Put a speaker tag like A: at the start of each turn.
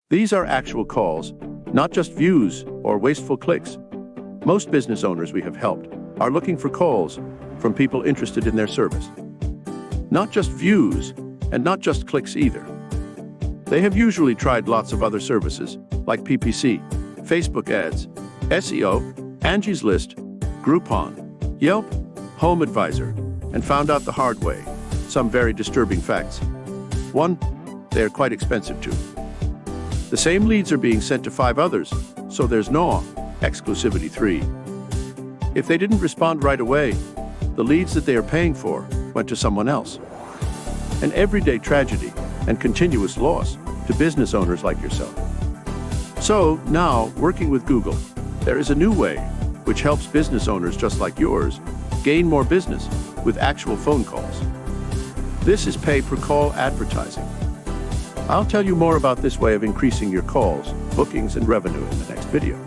A: These are actual calls, not just views or wasteful clicks. Most business owners we have helped are looking for calls from people interested in their service. Not just views and not just clicks either. They have usually tried lots of other services like PPC, Facebook ads, SEO, Angie's List, Groupon, Yelp, Home Advisor, and found out the hard way some very disturbing facts. 1. They are quite expensive too. The same leads are being sent to 5 others, so there's no exclusivity. 3. If they didn't respond right away, the leads that they are paying for went to someone else. An everyday tragedy and continuous loss to business owners like yourself. So now, working with Google, there is a new way which helps business owners just like yours gain more business with actual phone calls. This is pay-per-call advertising. I'll tell you more about this way of increasing your calls, bookings, and revenue in the next video.